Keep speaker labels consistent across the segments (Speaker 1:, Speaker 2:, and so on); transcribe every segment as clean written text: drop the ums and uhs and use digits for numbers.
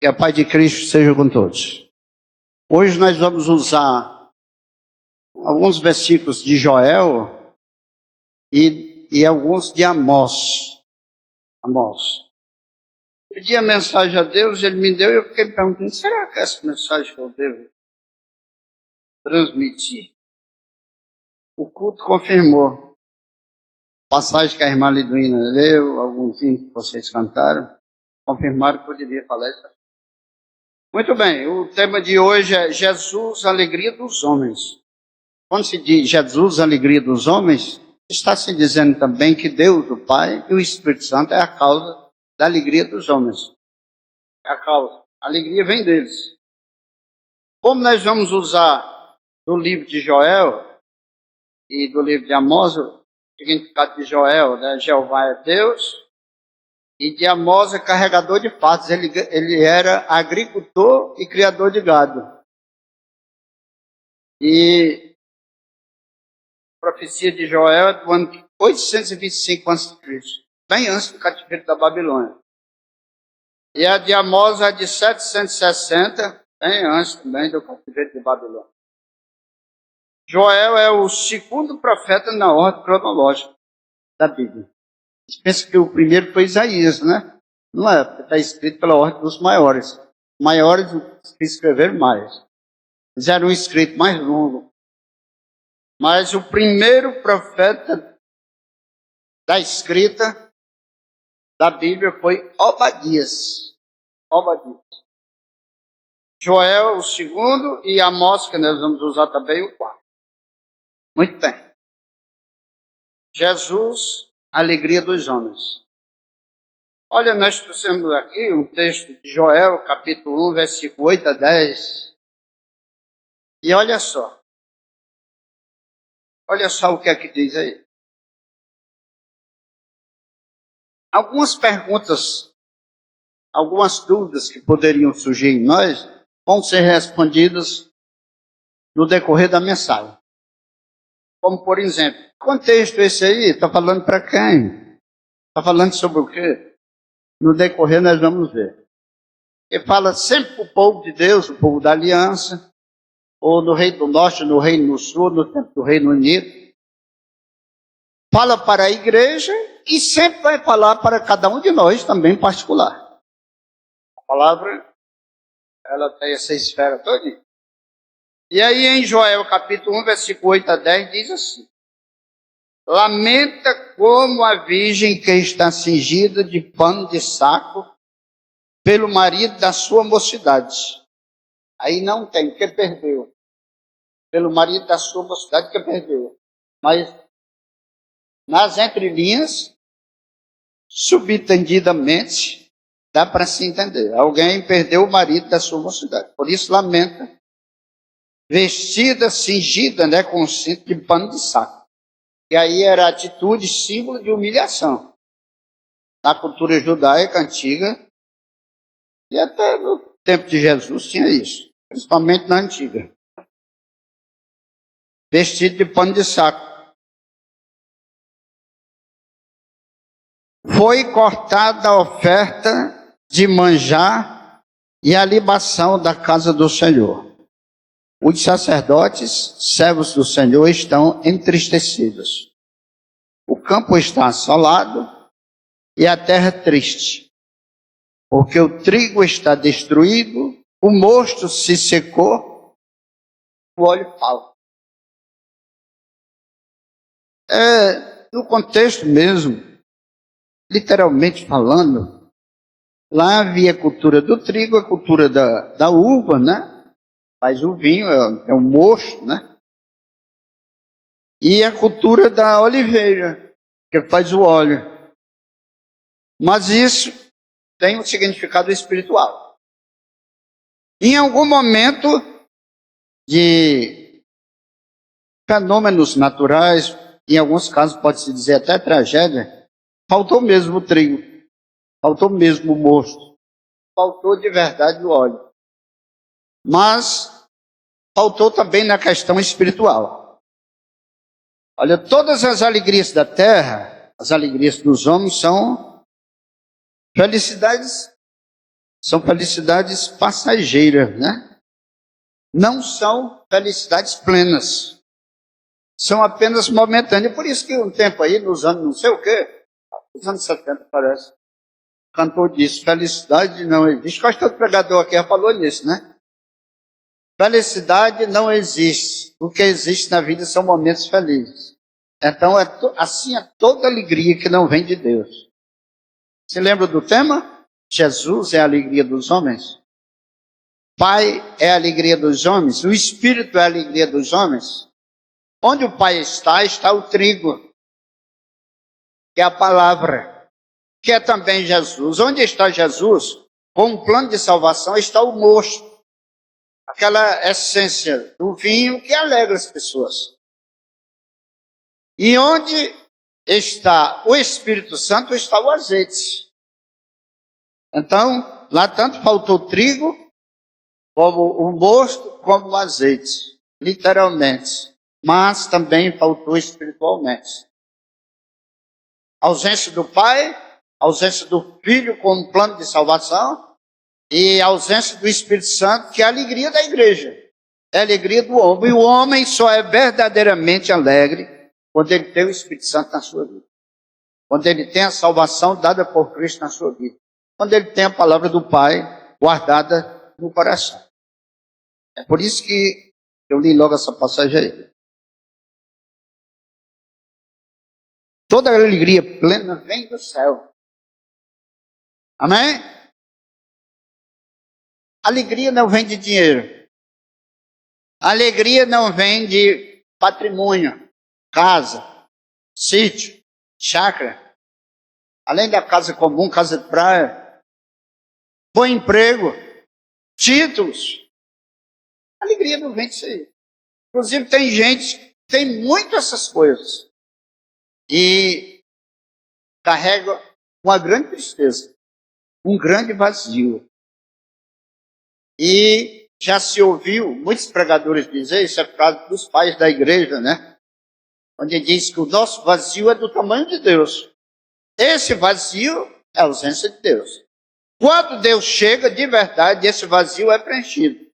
Speaker 1: Que a paz de Cristo seja com todos. Hoje nós vamos usar alguns versículos de Joel e alguns de Amós. Pedi a mensagem a Deus, Ele me deu e eu fiquei perguntando, será que essa mensagem que eu devo transmitir? O culto confirmou. Passagem que a irmã Liduína leu, alguns hinos que vocês cantaram, confirmaram que eu devia falar isso. Muito bem, o tema de hoje é Jesus, alegria dos homens. Quando se diz Jesus, alegria dos homens, está se dizendo também que Deus, o Pai, e o Espírito Santo é a causa da alegria dos homens. É a causa. A alegria vem deles. Como nós vamos usar do livro de Joel e do livro de Amós, o significado de Joel, né? Jeová é Deus. E de Amós é carregador de fatos. Ele era agricultor e criador de gado. E a profecia de Joel é do ano 825 a.C., bem antes do cativeiro da Babilônia. E a de Amós é de 760, bem antes também do cativeiro de Babilônia. Joel é o segundo profeta na ordem cronológica da Bíblia. A gente pensa que o primeiro foi Isaías, né? Não é, porque está escrito pela ordem dos maiores. Maiores escreveram mais. Eles eram escritos mais longo. Mas o primeiro profeta da escrita da Bíblia foi Obadias. Joel, o segundo, e Amós, que nós vamos usar também, o quarto. Muito bem. Jesus, alegria dos homens. Olha, nós trouxemos aqui um texto de Joel, capítulo 1, versículo 8 a 10. E olha só. Olha só o que é que diz aí. Algumas perguntas, algumas dúvidas que poderiam surgir em nós, vão ser respondidas no decorrer da mensagem. Como, por exemplo, que contexto esse aí? Está falando para quem? Está falando sobre o quê? No decorrer nós vamos ver. Ele fala sempre para o povo de Deus, o povo da aliança, ou no Reino do Norte, no Reino do Sul, no tempo do Reino Unido. Fala para a igreja e sempre vai falar para cada um de nós também em particular. A palavra, ela tem essa esfera toda. E aí em Joel capítulo 1, versículo 8 a 10, diz assim. Lamenta como a virgem que está cingida de pano de saco pelo marido da sua mocidade. Aí não tem, porque perdeu. Pelo marido da sua mocidade que perdeu. Mas nas entrelinhas, subentendidamente, dá para se entender. Alguém perdeu o marido da sua mocidade. Por isso lamenta. Vestida, cingida, né, com um cinto de pano de saco. E aí era atitude, símbolo de humilhação. Na cultura judaica antiga, e até no tempo de Jesus tinha isso. Principalmente na antiga. Vestido de pano de saco. Foi cortada a oferta de manjar e a libação da casa do Senhor. Os sacerdotes, servos do Senhor, estão entristecidos. O campo está assolado e a terra triste, porque o trigo está destruído, o mosto se secou, o óleo falta. No contexto mesmo, literalmente falando, lá havia a cultura do trigo, a cultura da uva, né? Faz o vinho, é o mosto, né? E a cultura da oliveira, que faz o óleo. Mas isso tem um significado espiritual. Em algum momento de fenômenos naturais, em alguns casos pode-se dizer até tragédia, faltou mesmo o trigo, faltou mesmo o mosto, faltou de verdade o óleo. Mas faltou também na questão espiritual. Olha, todas as alegrias da terra, as alegrias dos homens são felicidades são felicidades passageiras, né? Não são felicidades plenas. São apenas momentâneas. Por isso que um tempo aí, nos anos não sei o quê, nos anos 70 parece, o cantor disse, felicidade não existe. Quase todo pregador aqui já falou nisso, né? Felicidade não existe. O que existe na vida são momentos felizes. Então, assim é toda alegria que não vem de Deus. Se lembra do tema? Jesus é a alegria dos homens. Pai é a alegria dos homens. O Espírito é a alegria dos homens. Onde o Pai está, está o trigo, que é a palavra, que é também Jesus. Onde está Jesus? Com um plano de salvação está o mosto, aquela essência do vinho que alegra as pessoas. E onde está o Espírito Santo, está o azeite. Então, lá tanto faltou o trigo, como o mosto, como o azeite, literalmente. Mas também faltou espiritualmente. A ausência do Pai, a ausência do Filho com um plano de salvação, e a ausência do Espírito Santo, que é a alegria da igreja. É a alegria do homem. E o homem só é verdadeiramente alegre quando ele tem o Espírito Santo na sua vida. Quando ele tem a salvação dada por Cristo na sua vida. Quando ele tem a palavra do Pai guardada no coração. É por isso que eu li logo essa passagem aí. Toda a alegria plena vem do céu. Amém? Alegria não vem de dinheiro. Alegria não vem de patrimônio, casa, sítio, chácara. Além da casa comum, casa de praia. Bom emprego, títulos. Alegria não vem disso aí. Inclusive tem gente que tem muito essas coisas. E carrega uma grande tristeza. Um grande vazio. E já se ouviu muitos pregadores dizer, isso é por causa dos pais da igreja, né? Onde diz que o nosso vazio é do tamanho de Deus. Esse vazio é a ausência de Deus. Quando Deus chega, de verdade, esse vazio é preenchido.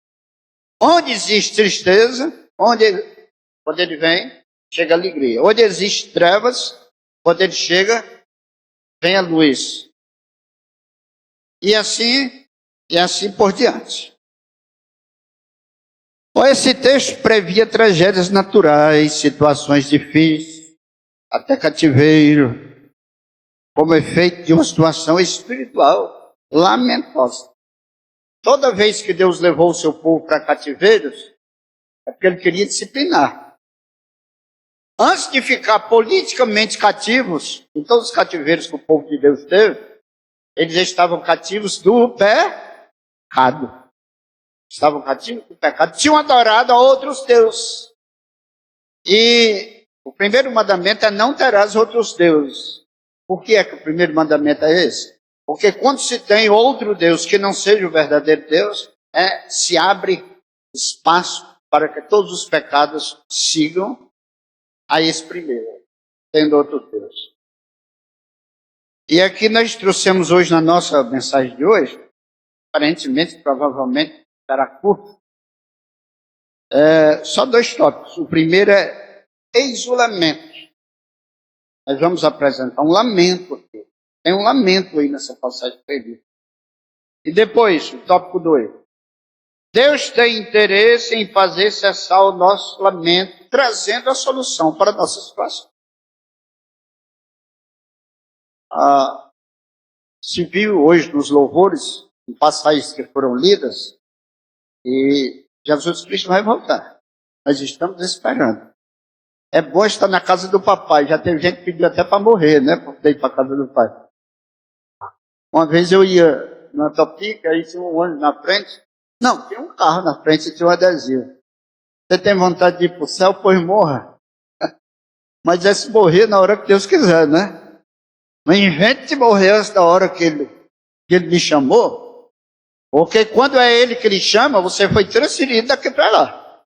Speaker 1: Onde existe tristeza, quando ele vem, chega a alegria. Onde existe trevas, quando ele chega, vem a luz. E assim por diante. Esse texto previa tragédias naturais, situações difíceis, até cativeiro, como efeito de uma situação espiritual lamentosa. Toda vez que Deus levou o seu povo para cativeiros, é porque ele queria disciplinar. Antes de ficar politicamente cativos, em todos os cativeiros que o povo de Deus teve, eles estavam cativos do pecado. Estavam cativos do pecado. Tinham adorado a outros deuses. E o primeiro mandamento é não terás outros deuses. Por que é que o primeiro mandamento é esse? Porque quando se tem outro Deus que não seja o verdadeiro Deus, se abre espaço para que todos os pecados sigam a esse primeiro, tendo outro Deus. E aqui nós trouxemos hoje na nossa mensagem de hoje, aparentemente, provavelmente, será curto, só 2 tópicos. O primeiro é isolamento. Nós vamos apresentar um lamento aqui. Tem um lamento aí nessa passagem que eu li. E depois, o tópico 2. Deus tem interesse em fazer cessar o nosso lamento, trazendo a solução para a nossa situação. Se viu hoje nos louvores, em passagens que foram lidas, e Jesus Cristo vai voltar. Nós estamos esperando. É bom estar na casa do papai. Já teve gente que pediu até para morrer, né? Por ter ido para a casa do pai. Uma vez eu ia na Topica, aí tinha um ônibus na frente. Não, tinha um carro na frente e tinha um adesivo. Você tem vontade de ir para o céu, pois morra. Mas é se morrer na hora que Deus quiser, né? Não invente de morrer antes da hora que ele me chamou. Porque quando é Ele que lhe chama, você foi transferido daqui para lá.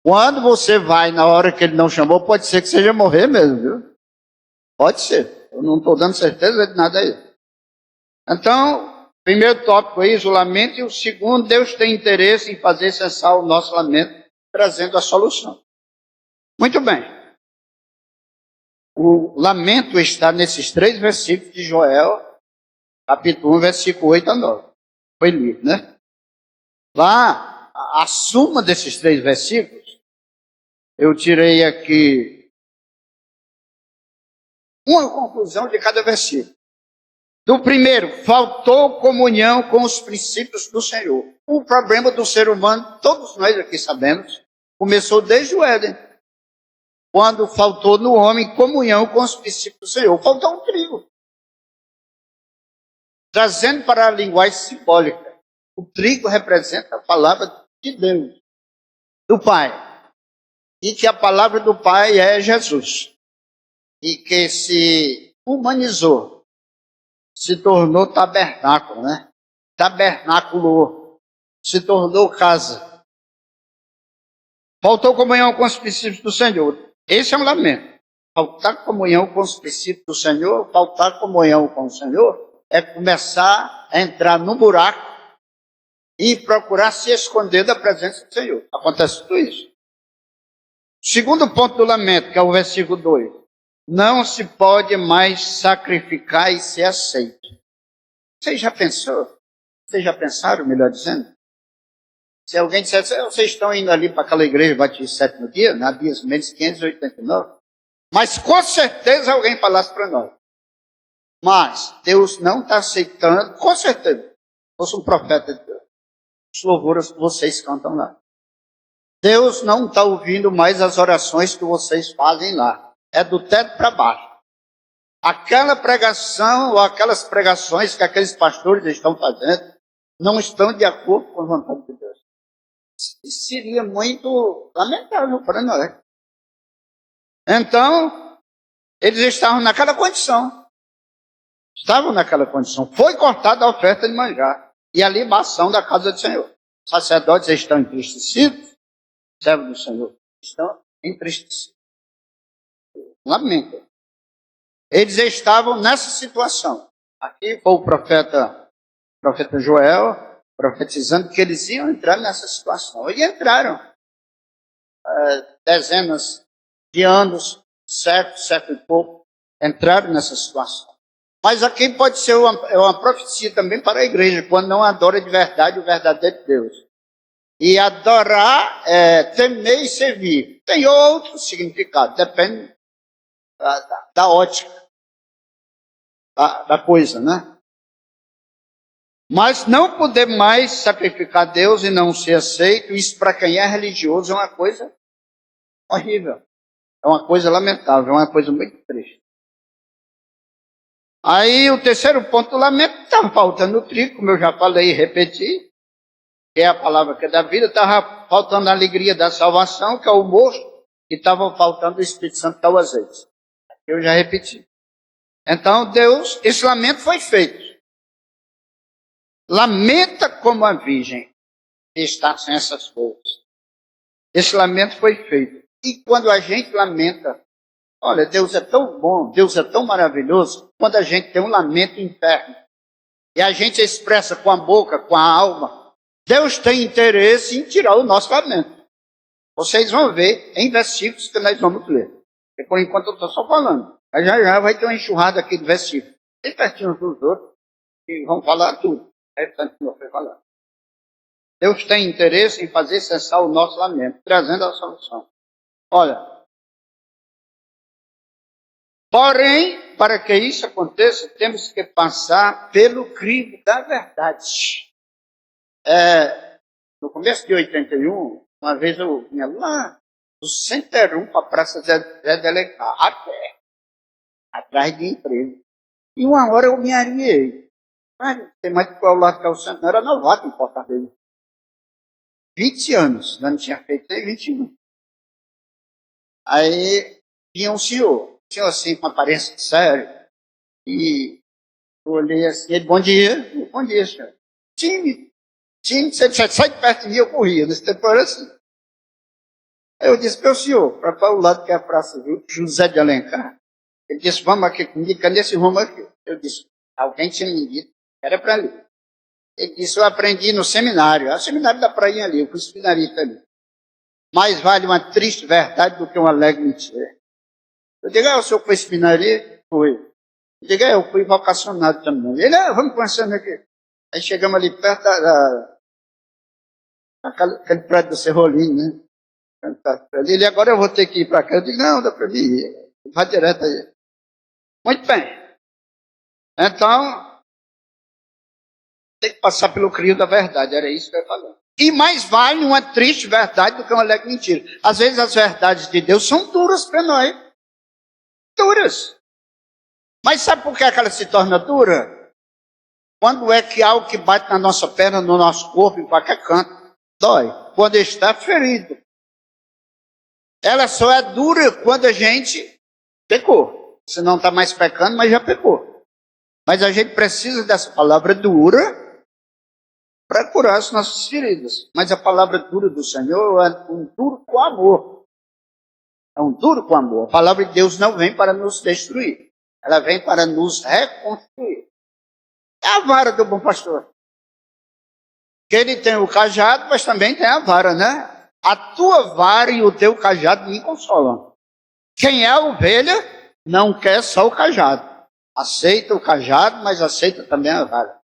Speaker 1: Quando você vai na hora que Ele não chamou, pode ser que seja morrer mesmo, viu? Pode ser. Eu não estou dando certeza de nada aí. Então, Primeiro tópico é isolamento, e o segundo, Deus tem interesse em fazer cessar o nosso lamento, trazendo a solução. Muito bem. O lamento está nesses 3 versículos de Joel, capítulo 1, versículo 8 a 9. Foi lido, né? Lá, a suma desses 3 versículos, eu tirei aqui uma conclusão de cada versículo. Do primeiro, faltou comunhão com os princípios do Senhor. O problema do ser humano, todos nós aqui sabemos, começou desde o Éden, quando faltou no homem comunhão com os princípios do Senhor. Faltou um trigo. Trazendo para a linguagem simbólica, o trigo representa a palavra de Deus, do Pai. E que a palavra do Pai é Jesus. E que se humanizou, se tornou tabernáculo, né? Tabernáculo, se tornou casa. Faltou comunhão com os princípios do Senhor. Esse é um lamento. Faltar comunhão com os princípios do Senhor, faltar comunhão com o Senhor, é começar a entrar no buraco e procurar se esconder da presença do Senhor. Acontece tudo isso. Segundo ponto do lamento, que é o versículo 2. Não se pode mais sacrificar e ser aceito. Você já pensou? Vocês já pensaram, melhor dizendo? Se alguém dissesse, vocês estão indo ali para aquela igreja Batista Sétimo Dia, na Dias Mendes 589, mas com certeza alguém falasse para nós. Mas Deus não está aceitando, com certeza. Se fosse um profeta de Deus, os louvores que vocês cantam lá. Deus não está ouvindo mais as orações que vocês fazem lá. É do teto para baixo. Aquela pregação ou aquelas pregações que aqueles pastores estão fazendo não estão de acordo com a vontade de Deus. Isso seria muito lamentável para nós. Então, eles estavam naquela condição. Estavam naquela condição. Foi cortada a oferta de manjar. E a libação da casa do Senhor. Os sacerdotes estão entristecidos. Servos do Senhor estão entristecidos. Lamento. Eles estavam nessa situação. Aqui foi o profeta Joel, profetizando que eles iam entrar nessa situação. E entraram. Dezenas de anos, século e pouco, entraram nessa situação. Mas aqui pode ser uma profecia também para a igreja, quando não adora de verdade o verdadeiro Deus. E adorar é temer e servir. Tem outro significado, depende da ótica da coisa, né? Mas não poder mais sacrificar Deus e não ser aceito, isso para quem é religioso é uma coisa horrível. É uma coisa lamentável, é uma coisa muito triste. Aí o terceiro ponto do lamento, estava faltando o trigo, como eu já falei e repeti, que é a palavra que é da vida, estava faltando a alegria da salvação, que é o mosto, e estava faltando o Espírito Santo, que é o azeite. Eu já repeti. Então Deus, esse lamento foi feito. Lamenta como a virgem que está sem essas coisas. Esse lamento foi feito. E quando a gente lamenta, olha, Deus é tão bom, Deus é tão maravilhoso, quando a gente tem um lamento interno, e a gente expressa com a boca, com a alma, Deus tem interesse em tirar o nosso lamento. Vocês vão ver em versículos que nós vamos ler. E por enquanto eu estou só falando. Mas já vai ter uma enxurrada aqui de versículos. Tem pertinho dos outros que vão falar tudo. É tanto que eu fui falar. Deus tem interesse em fazer cessar o nosso lamento, trazendo a solução. Olha. Porém, para que isso aconteça, temos que passar pelo crivo da verdade. No começo de 81, uma vez eu vinha lá do Centerum para a Praça Zé de Alencar, a pé, atrás de emprego. E uma hora eu me alinhei. Tem mais que ao lado que é o centro, não era novato em Fortaleza. 20 anos, não tinha feito nem 21. Aí vinha um senhor assim, com aparência sério, e eu olhei assim, ele, bom dia, senhor. Time, você sai de perto de mim, eu corria, nesse tempo era assim. Aí eu disse, meu senhor, para o lado que é a Praça José de Alencar, ele disse, vamos aqui comigo, cadê esse rumo aqui? Eu disse, alguém tinha me dito, era para ali. Ele disse, eu aprendi no seminário. É o seminário da prainha ali, eu fui seminarista ali. Mais vale uma triste verdade do que uma alegre mentira. Eu digo, o senhor foi seminarista? Foi. Eu digo, eu fui vocacionado também. Ele, vamos conversando aqui. Aí chegamos ali perto daquele prédio do Serrolim, né? Ele, agora eu vou ter que ir para cá. Eu digo, não, dá para mim ir. Vai direto aí. Muito bem. Então, tem que passar pelo crivo da verdade. Era isso que eu ia falar. E mais vale uma triste verdade do que uma alegre mentira. Às vezes as verdades de Deus são duras para nós. Duras. Mas sabe por que ela se torna dura? Quando é que algo que bate na nossa perna, no nosso corpo, em qualquer canto, dói. Quando está ferido. Ela só é dura quando a gente pecou. Você não está mais pecando, mas já pecou. Mas a gente precisa dessa palavra dura para curar as nossas feridas. Mas a palavra dura do Senhor é um duro com amor. É um duro com amor. A palavra de Deus não vem para nos destruir. Ela vem para nos reconstruir. É a vara do bom pastor. Que ele tem o cajado, mas também tem a vara, né? A tua vara e o teu cajado me consolam. Quem é a ovelha não quer só o cajado. Aceita o cajado, mas aceita também a vara.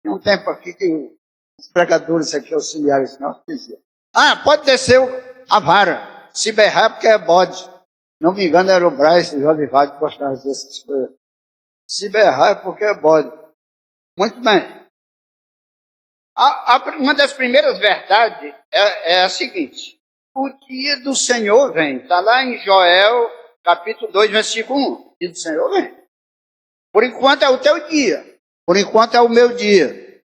Speaker 1: Tem um tempo aqui que os pregadores aqui auxiliares não diziam. Pode descer a vara. Se berrar porque é bode. Não me engano, era o Braz, o Jovem Vago, que gostava dessas coisas. Se berrar é porque é bode. Muito bem. Uma das primeiras verdades é a seguinte. O dia do Senhor vem. Está lá em Joel, capítulo 2, versículo 1. O dia do Senhor vem. Por enquanto é o teu dia. Por enquanto é o meu dia.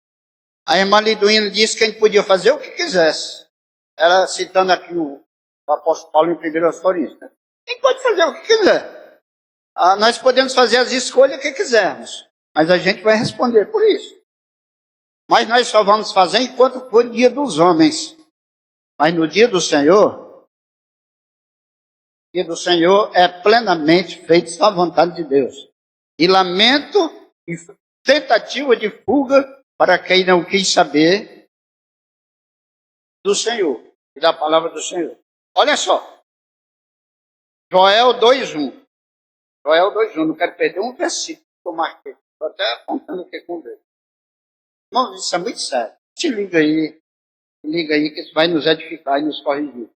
Speaker 1: A irmã Liduína disse que a gente podia fazer o que quisesse. Ela citando aqui o apóstolo Paulo em 1 Coríntios. Né? A gente pode fazer o que quiser. Nós podemos fazer as escolhas que quisermos. Mas a gente vai responder por isso. Mas nós só vamos fazer enquanto for o dia dos homens. Mas no dia do Senhor, o dia do Senhor é plenamente feito só a vontade de Deus. E lamento e tentativa de fuga para quem não quis saber do Senhor e da palavra do Senhor. Olha só. Joel 2:1. Joel 2:1. Não quero perder um versículo que eu marquei. Estou até apontando aqui com o dedo. Irmão, isso é muito sério. Se liga aí que isso vai nos edificar e nos corrigir.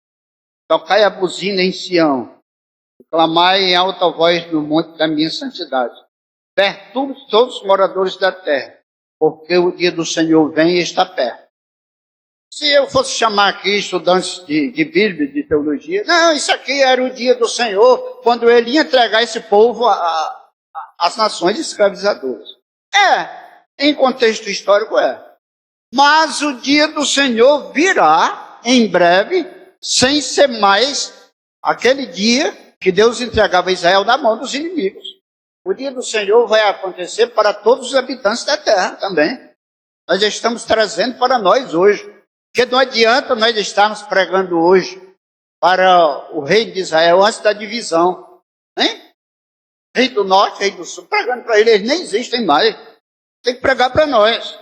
Speaker 1: Tocai a buzina em Sião, clamai em alta voz no monte da minha santidade. Perturbe todos os moradores da terra, porque o dia do Senhor vem e está perto. Se eu fosse chamar aqui estudantes de Bíblia, de teologia, não, isso aqui era o dia do Senhor, quando ele ia entregar esse povo às nações escravizadoras. Em contexto histórico Mas o dia do Senhor virá em breve, sem ser mais aquele dia que Deus entregava Israel na mão dos inimigos. O dia do Senhor vai acontecer para todos os habitantes da terra também. Nós estamos trazendo para nós hoje. Porque não adianta nós estarmos pregando hoje para o rei de Israel antes da divisão. Hein? Rei do norte, rei do sul, pregando para eles nem existem mais. Tem que pregar para nós.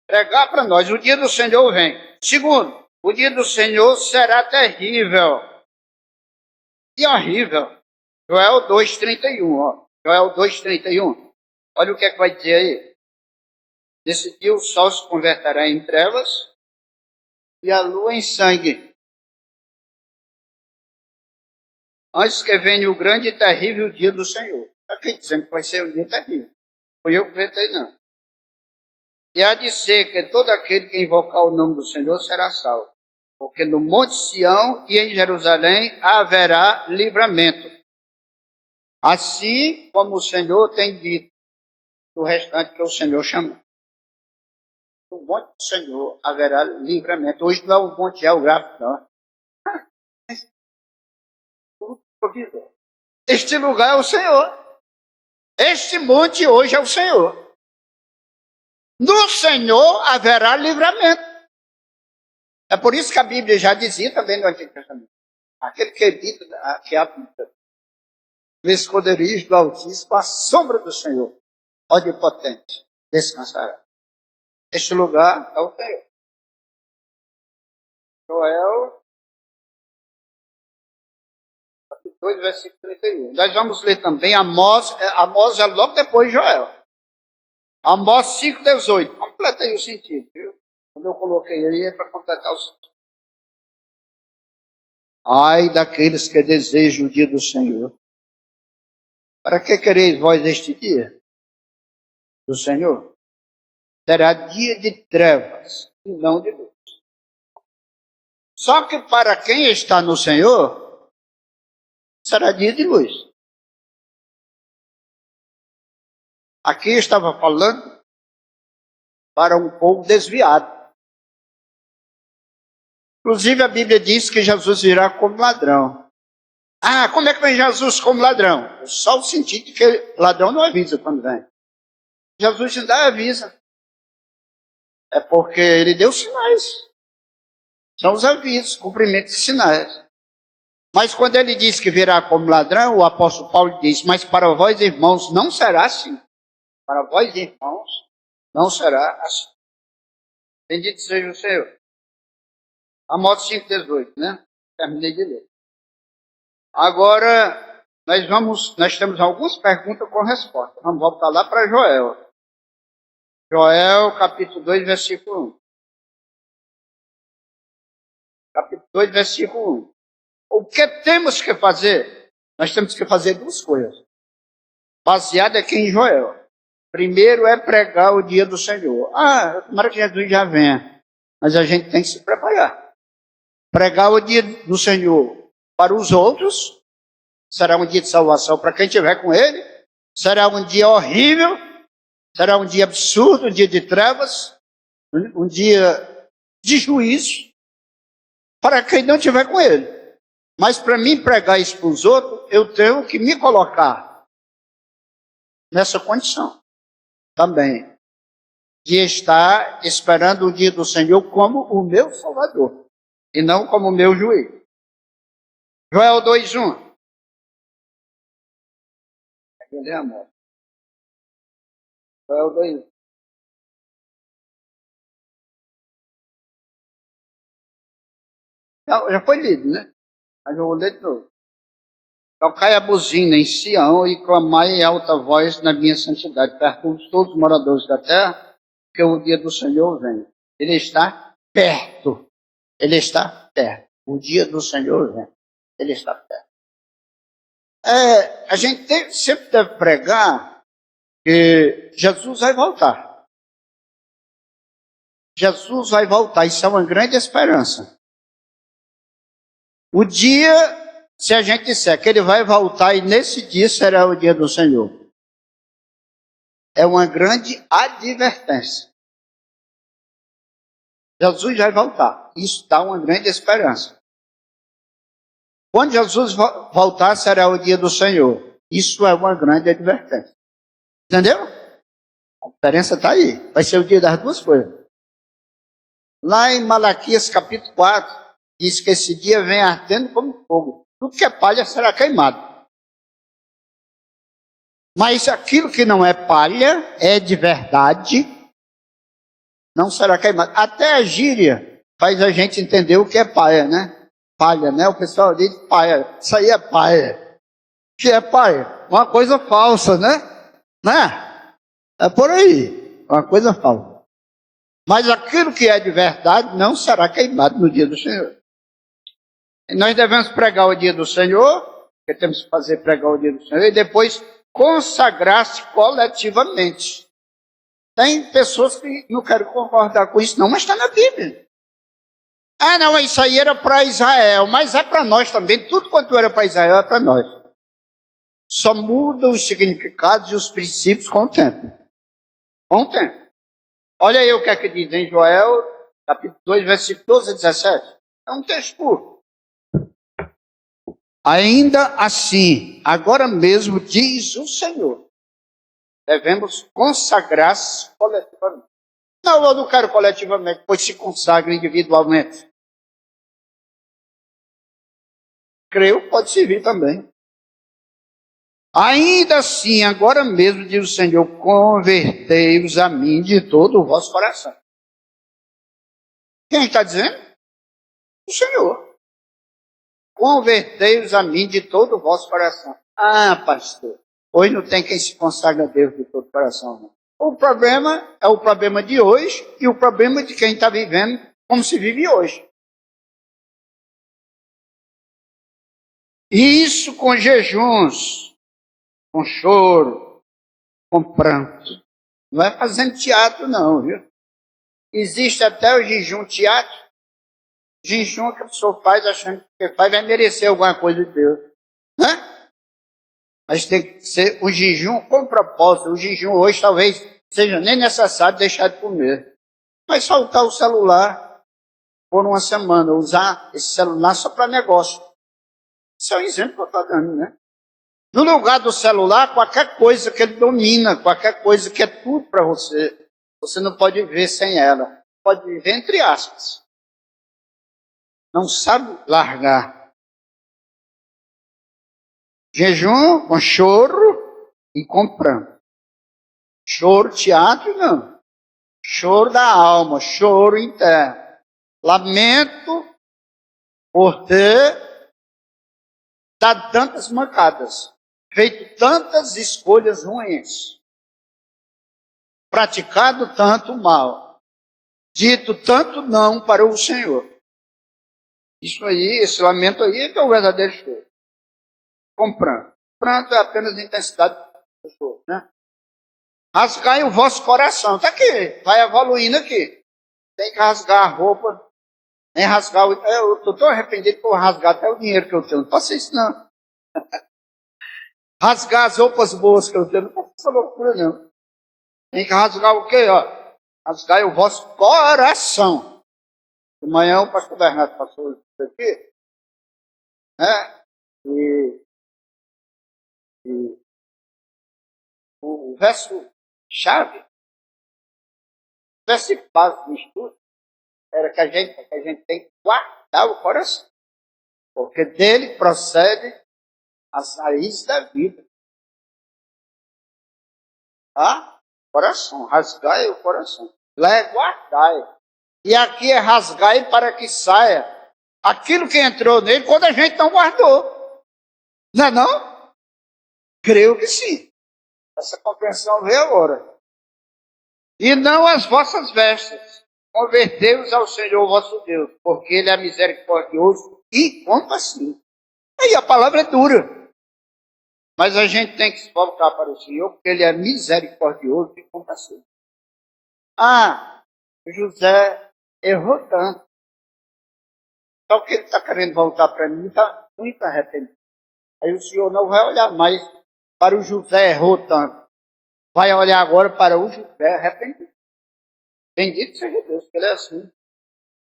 Speaker 1: Pregar para nós. O dia do Senhor vem. Segundo, o dia do Senhor será terrível e horrível. Joel 2:31. Joel 2:31. Olha o que é que vai dizer aí. Nesse dia o sol se converterá em trevas e a lua em sangue. Antes que venha o grande e terrível dia do Senhor. Está aqui dizendo que vai ser um dia terrível. Foi eu que inventei, não. E há de ser que todo aquele que invocar o nome do Senhor será salvo. Porque no Monte Sião e em Jerusalém haverá livramento. Assim como o Senhor tem dito do restante que o Senhor chamou. No Monte do Senhor haverá livramento. Hoje não é um monte geográfico, não. Este lugar é o Senhor. Este monte hoje é o Senhor. No Senhor haverá livramento. É por isso que a Bíblia já dizia também no Antigo Testamento. Aquele que habita, que habita no esconderijo do Altíssimo, a sombra do Senhor, onipotente, descansará. Este lugar é o Senhor. Joel 2, versículo 31. Nós vamos ler também Amós é logo depois de Joel. Amós 5, 18. Completa aí o sentido, viu? Quando eu coloquei aí é para completar o sentido. Ai daqueles que desejam o dia do Senhor. Para que quereis vós este dia do Senhor? Será dia de trevas e não de luz. Só que para quem está no Senhor, será dia de luz. Aqui estava falando para um povo desviado. Inclusive a Bíblia diz que Jesus virá como ladrão. Ah, como é que vem Jesus como ladrão? Só o sentido de que ladrão não avisa quando vem. Jesus ainda avisa. É porque ele deu sinais. São os avisos, cumprimento de sinais. Mas quando ele diz que virá como ladrão, o apóstolo Paulo diz, mas para vós, irmãos, não será assim. Para vós, irmãos, não será assim. Bendito seja o Senhor. Amós 5,18, né? Terminei de ler. Agora, nós temos algumas perguntas com resposta. Vamos voltar lá para Joel. Joel, capítulo 2, versículo 1. Capítulo 2, versículo 1. O que temos que fazer? Nós temos que fazer duas coisas. Baseado aqui em Joel. Primeiro é pregar o dia do Senhor. Tomara que Jesus já venha. Mas a gente tem que se preparar. Pregar o dia do Senhor para os outros. Será um dia de salvação para quem estiver com Ele. Será um dia horrível. Será um dia absurdo, um dia de trevas. Um dia de juízo. Para quem não estiver com Ele. Mas para mim pregar isso para os outros, eu tenho que me colocar nessa condição também. De estar esperando o dia do Senhor como o meu Salvador. E não como o meu juiz. Joel 2:1. Joel 2:1. Não, já foi lido, né? Mas eu vou ler de novo. Tocai a buzina em Sião e clamai em alta voz na minha santidade. Pergunto todos os moradores da terra, que o dia do Senhor vem. Ele está perto. Ele está perto. O dia do Senhor vem. Ele está perto. A gente sempre deve pregar que Jesus vai voltar. Jesus vai voltar. Isso é uma grande esperança. O dia, se a gente disser que ele vai voltar e nesse dia será o dia do Senhor, é uma grande advertência. Jesus vai voltar. Isso dá uma grande esperança. Quando Jesus voltar, será o dia do Senhor. Isso é uma grande advertência. Entendeu? A diferença está aí. Vai ser o dia das duas coisas. Lá em Malaquias capítulo 4, diz que esse dia vem ardendo como fogo. Tudo que é palha será queimado. Mas aquilo que não é palha, é de verdade, não será queimado. Até a gíria faz a gente entender o que é palha, né? Palha, né? O pessoal diz palha. Isso aí é palha. O que é palha? Uma coisa falsa, né? Né? É por aí. Uma coisa falsa. Mas aquilo que é de verdade não será queimado no dia do Senhor. E nós devemos pregar o dia do Senhor, porque temos que fazer pregar o dia do Senhor, e depois consagrar-se coletivamente. Tem pessoas que não querem concordar com isso, não, mas está na Bíblia. Não, isso aí era para Israel, mas é para nós também. Tudo quanto era para Israel é para nós. Só muda os significados e os princípios com o tempo. Com o tempo. Olha aí o que é que diz em Joel, capítulo 2, versículo 12 a 17. É um texto curto. Ainda assim, agora mesmo, diz o Senhor, devemos consagrar-se coletivamente. Não, eu não quero coletivamente, pois se consagra individualmente. Creio, pode servir também. Ainda assim, agora mesmo, diz o Senhor, convertei-vos a mim de todo o vosso coração. Quem está dizendo? O Senhor. Convertei-os a mim de todo o vosso coração. Ah, pastor, hoje não tem quem se consagra a Deus de todo o coração. Não. O problema é o problema de hoje e o problema de quem está vivendo como se vive hoje. E isso com jejuns, com choro, com pranto. Não é fazendo teatro não, viu? Existe até o jejum teatro. Jejum que a pessoa faz achando que faz vai merecer alguma coisa de Deus. Né? Mas tem que ser um jejum com propósito. O jejum hoje talvez seja nem necessário deixar de comer. Mas soltar o celular por uma semana, usar esse celular só para negócio. Isso é um exemplo que eu estou dando, né? No lugar do celular, qualquer coisa que ele domina, qualquer coisa que é tudo para você, você não pode viver sem ela. Pode viver entre aspas. Não sabe largar. Jejum com choro e com pranto. Choro, teatro, não. Choro da alma, choro interno. Lamento por ter dado tantas mancadas, feito tantas escolhas ruins, praticado tanto mal, dito tanto não para o Senhor. Isso aí, esse lamento aí é que é o verdadeiro choro. Com pranto. Pranto é apenas intensidade do choro, né? Rasgai o vosso coração. Está aqui, vai evoluindo aqui. Tem que rasgar a roupa, nem rasgar o... Eu estou tão arrependido por rasgar até o dinheiro que eu tenho. Não faço isso, não. Rasgar as roupas boas que eu tenho. Não faço essa loucura, não. Tem que rasgar o quê, ó? Rasgai o vosso coração. De manhã o pastor Bernardo passou isso aqui, né? E o verso-chave, o verso base do estudo, era que a gente tem que guardar o coração, porque dele procede as raízes da vida. Tá? Coração, rasgai o coração. Lá é guardai. E aqui é rasgai para que saia aquilo que entrou nele quando a gente não guardou. Não é não? Creio que sim. Essa compreensão veio agora. E não as vossas vestes. Convertei-vos ao Senhor vosso Deus, porque Ele é misericordioso e compassivo. Aí a palavra é dura. Mas a gente tem que se voltar para o Senhor, porque Ele é misericordioso e compassivo. Ah, José errou tanto. Só que ele está querendo voltar para mim, está muito arrependido. Aí o Senhor não vai olhar mais para o José errou tanto. Vai olhar agora para o José arrependido. Bendito seja Deus, que Ele é assim.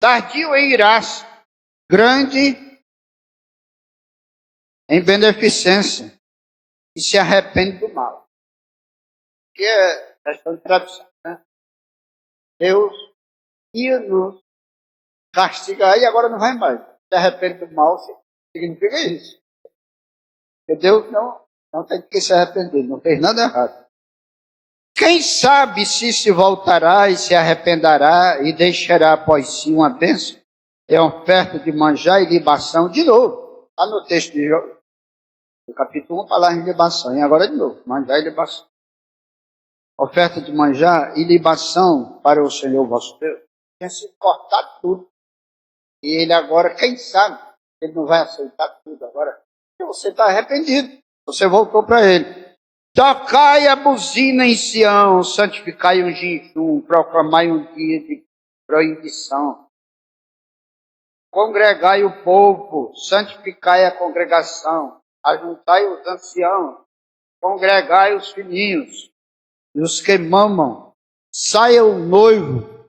Speaker 1: Tardio em irás, grande em beneficência, e se arrepende do mal. Que é questão de tradução, né? Deus ia nos castigar e agora não vai mais. Se arrepende do mal, significa isso. Porque Deus não tem que se arrepender, não fez nada errado. Quem sabe se voltará e se arrependerá e deixará após si uma bênção? É oferta de manjar e libação de novo. Está no texto de Jó, no capítulo 1, falar em libação. E agora de novo, manjar e libação. Oferta de manjar e libação para o Senhor vosso Deus. Tinha se cortado tudo. E ele agora, quem sabe, ele não vai aceitar tudo agora. Porque você está arrependido. Você voltou para ele. Tocai a buzina em Sião, santificai um jejum, proclamai um dia de proibição. Congregai o povo, santificai a congregação, ajuntai os anciãos, congregai os filhinhos e os que mamam. Saia o noivo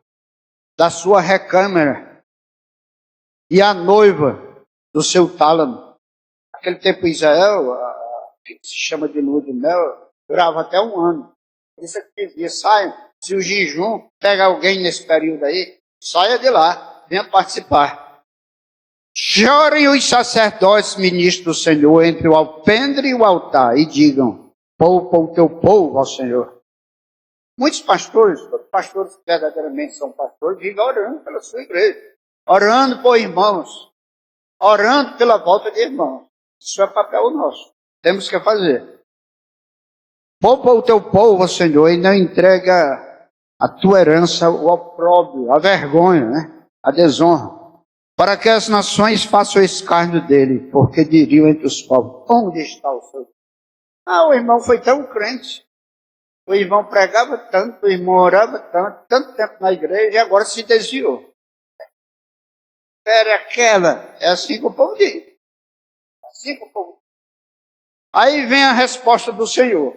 Speaker 1: da sua recâmara e a noiva do seu tálamo. Naquele tempo Israel, que se chama de lua de mel, durava até 1 ano. Por isso que dizia, saiam, se o jejum pega alguém nesse período aí, saia de lá, venha participar. Chorem os sacerdotes ministros do Senhor entre o alpendre e o altar e digam, poupa o teu povo ao Senhor. Muitos pastores que verdadeiramente são pastores, vivem orando pela sua igreja, orando por irmãos, orando pela volta de irmãos. Isso é papel nosso. Temos que fazer. Poupa o teu povo, Senhor, e não entrega a tua herança ao opróbrio, à vergonha, né? A desonra. Para que as nações façam escárnio dele, porque diriam entre os povos, onde está o seu? O irmão foi tão crente, o irmão pregava tanto, o irmão orava tanto tempo na igreja, e agora se desviou. Era aquela, é assim que o povo diz. É assim que o povo diz. Aí vem a resposta do Senhor.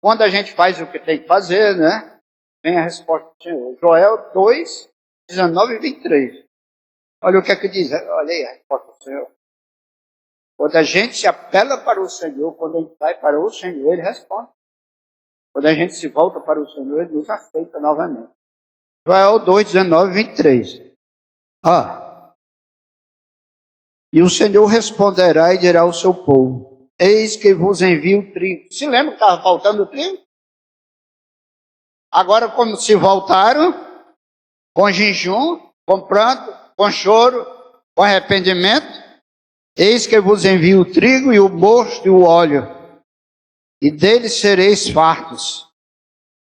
Speaker 1: Quando a gente faz o que tem que fazer, né? Vem a resposta do Senhor. Joel 2, 19 e 23. Olha o que é que diz. Olha aí a resposta do Senhor. Quando a gente se apela para o Senhor, quando a gente vai para o Senhor, Ele responde. Quando a gente se volta para o Senhor, Ele nos aceita novamente. Joel 2, 19 e 23. E o Senhor responderá e dirá ao seu povo, eis que vos envio trigo. Se lembra que estava faltando trigo? Agora, como se voltaram, com jejum, com pranto, com choro, com arrependimento, eis que vos envio o trigo e o mosto e o óleo, e deles sereis fartos,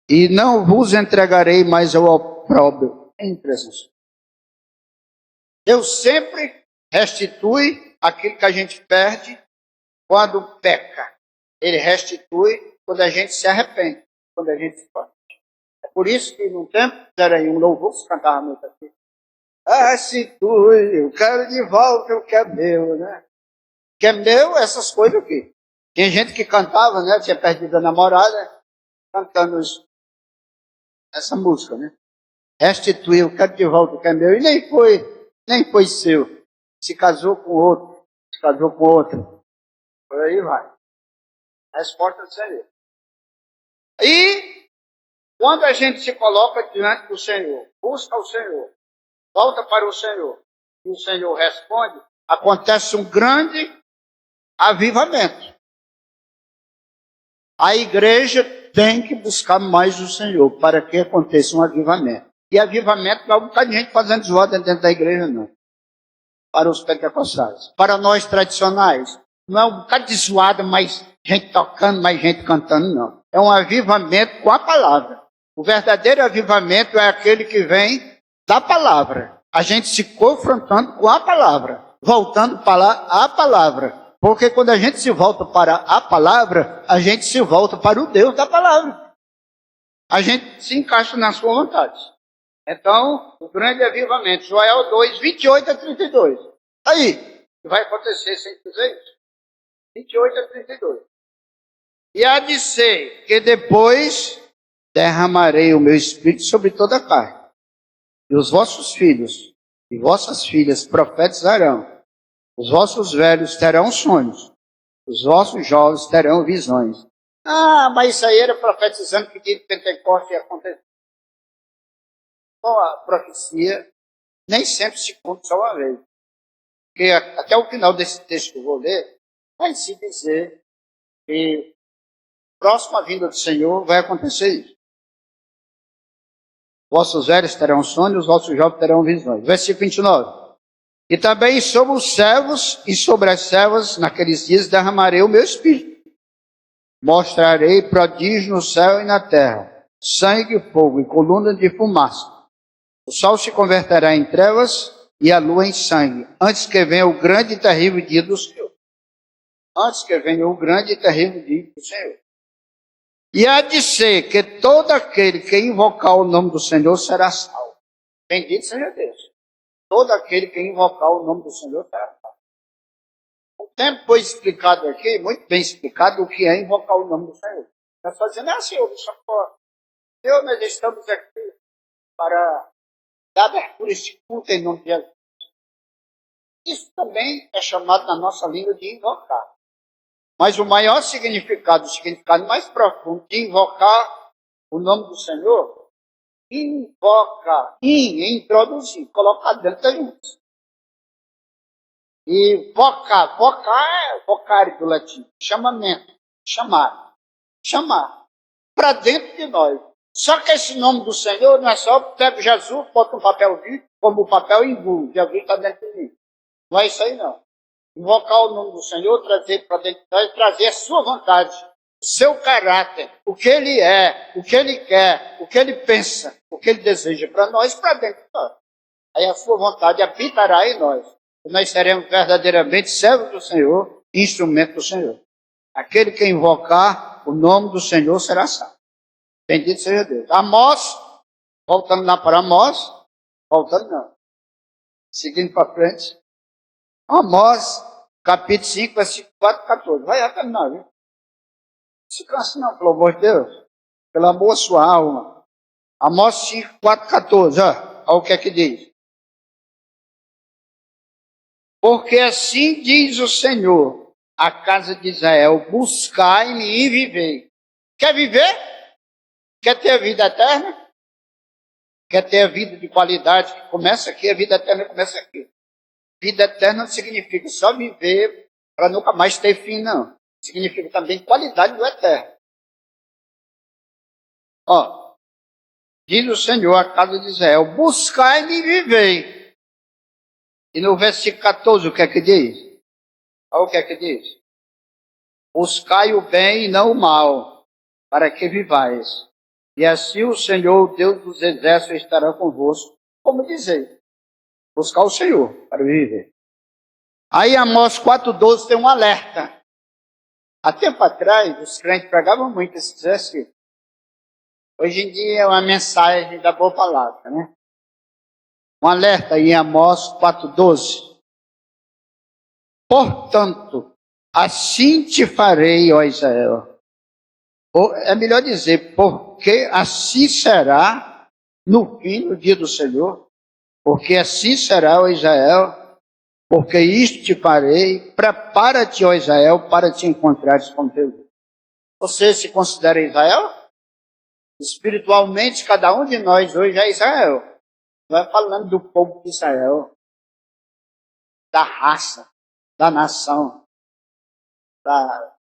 Speaker 1: e não vos entregarei mais ao opróbrio. É impressionante. Deus sempre restitui aquilo que a gente perde quando peca. Ele restitui quando a gente se arrepende, quando a gente se faz. É por isso que num tempo, fizeram aí um louvor, se cantava muito aqui. Restitui, eu quero de volta o que é meu, né? O que é meu, essas coisas aqui. Tem gente que cantava, né? Tinha perdido a namorada, cantando essa música, né? Restitui, eu quero de volta o que é meu. E nem foi seu. Se casou com outro, se casou com outro. Por aí vai. A resposta seria. E quando a gente se coloca diante do Senhor, busca o Senhor, volta para o Senhor, e o Senhor responde, acontece um grande avivamento. A igreja tem que buscar mais o Senhor para que aconteça um avivamento. E avivamento não é um bocado de gente fazendo desordem dentro da igreja, não. Para os pentecostais. Para nós tradicionais, não é um bocado de zoada, mais gente tocando, mais gente cantando, não. É um avivamento com a palavra. O verdadeiro avivamento é aquele que vem da palavra. A gente se confrontando com a palavra, voltando para a palavra. Porque quando a gente se volta para a palavra, a gente se volta para o Deus da palavra. A gente se encaixa na sua vontade. Então, o grande avivamento, Joel 2, 28 a 32. Aí, o que vai acontecer sem dizer isso? 28 a 32. E há de ser que depois derramarei o meu espírito sobre toda a carne. E os vossos filhos e vossas filhas profetizarão. Os vossos velhos terão sonhos. Os vossos jovens terão visões. Mas isso aí era profetizando que dia de Pentecostes ia acontecer. Então, a profecia nem sempre se conta só uma vez. Porque até o final desse texto que eu vou ler, vai se dizer que próximo à vinda do Senhor vai acontecer isso. Vossos velhos terão sonhos, vossos jovens terão visões. Versículo 29. E também sobre os servos e sobre as servas, naqueles dias derramarei o meu espírito. Mostrarei prodígios no céu e na terra, sangue, fogo e coluna de fumaça. O sol se converterá em trevas e a lua em sangue, antes que venha o grande e terrível dia do Senhor. Antes que venha o grande e terrível dia do Senhor. E há de ser que todo aquele que invocar o nome do Senhor será salvo. Bendito seja Deus. Todo aquele que invocar o nome do Senhor será salvo. O tempo foi explicado aqui, muito bem explicado, o que é invocar o nome do Senhor. Está fazendo assim, Senhor, nós estamos aqui para dar abertura a esse culto em nome de Jesus. Isso também é chamado na nossa língua de invocar. Mas o maior significado, o significado mais profundo de invocar o nome do Senhor, invoca, introduzir, colocar dentro da gente. E vocar é vocário do latim, chamamento, chamar, para dentro de nós. Só que esse nome do Senhor não é só pego Jesus, bota um papelzinho, como o papel engula. Jesus está dentro de mim. Não é isso aí, não. Invocar o nome do Senhor, trazer para dentro de nós, trazer a sua vontade, o seu caráter, o que ele é, o que ele quer, o que ele pensa, o que ele deseja para nós, para dentro de nós. Aí a sua vontade habitará em nós. E nós seremos verdadeiramente servos do Senhor, instrumento do Senhor. Aquele que invocar o nome do Senhor será salvo. Bendito seja Deus. Amós, voltando lá para Amós, voltando não, seguindo para frente. Amós, capítulo 5, versículo 4, 14. Vai até terminar, viu? Não se cansa não, pelo amor de Deus. Pelo amor da sua alma. Amós 5, 4, 14. Olha o que é que diz. Porque assim diz o Senhor, a casa de Israel, buscai-me e vivei. Quer viver? Quer ter a vida eterna? Quer ter a vida de qualidade que começa aqui, a vida eterna começa aqui. Vida eterna não significa só viver para nunca mais ter fim, não. Significa também qualidade do eterno. Ó, diz o Senhor, a casa de Israel, buscai-me e vivei. E no versículo 14, o que é que diz? Olha o que é que diz. Buscai o bem e não o mal, para que vivais. E assim o Senhor, Deus dos exércitos, estará convosco. Como dizer? Buscar o Senhor para viver. Aí Amós 4,12 tem um alerta. Há tempo atrás, os crentes pregavam muito esse versículo. Hoje em dia é uma mensagem da boa palavra, né? Um alerta em Amós 4,12. Portanto, assim te farei, ó Israel. Ou é melhor dizer, porque assim será no fim do dia do Senhor. Porque assim será, ó Israel, porque isto te farei, prepara-te, ó Israel, para te encontrares com teu Deus. Você se considera Israel? Espiritualmente, cada um de nós hoje é Israel. Não é falando do povo de Israel, da raça, da nação, da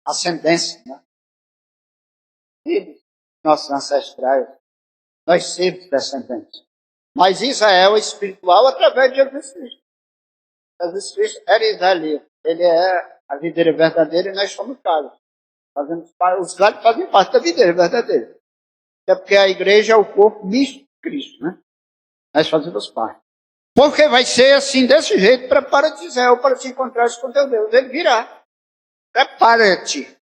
Speaker 1: ascendência, né? Filhos, nossos ancestrais, nós somos descendentes. Mas Israel é espiritual através de Jesus Cristo. Jesus Cristo era israelita. Ele é a videira verdadeira e nós somos galhos. Os galhos fazem parte da videira verdadeira. Até porque a igreja é o corpo misto de Cristo, né? Nós fazemos parte. Porque vai ser assim, desse jeito. Prepara-te, Israel, para te encontrares com teu Deus. Ele virá. Prepara-te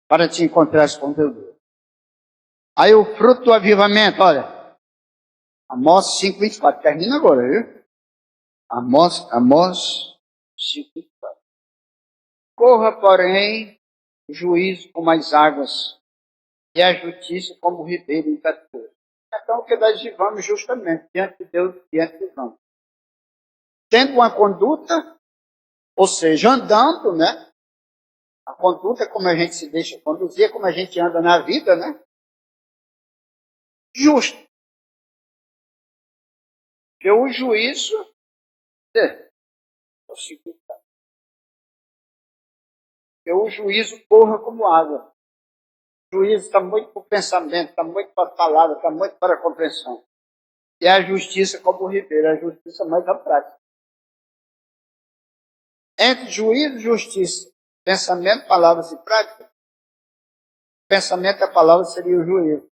Speaker 1: para te encontrares com teu Deus. Aí o fruto do avivamento, olha. Amós 5,24. Termina agora, viu? Amós 5,24. Corra, porém, o juízo como as águas e a justiça como o ribeiro impetuoso. Então, o que nós vivamos justamente diante de Deus, diante dos homens. Tendo uma conduta, ou seja, andando, né? A conduta é como a gente se deixa conduzir, como a gente anda na vida, né? Justo. Porque o juízo que o juízo corra como água. O juízo está muito para o pensamento, está muito para a palavra, está muito para a compreensão. E a justiça como o ribeiro, a justiça mais a prática. Entre juízo e justiça, pensamento, palavras e prática, pensamento e a palavra seria o juízo,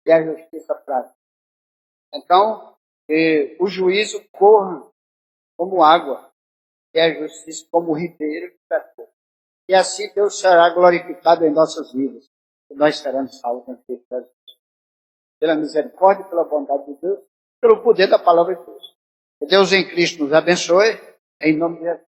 Speaker 1: e a justiça prática. Então, o juízo corra como água, e a justiça como o ribeiro. E assim Deus será glorificado em nossas vidas. E nós seremos salvos em Cristo Jesus. Pela misericórdia e pela bondade de Deus, pelo poder da palavra de Deus. Que Deus em Cristo nos abençoe, em nome de Jesus.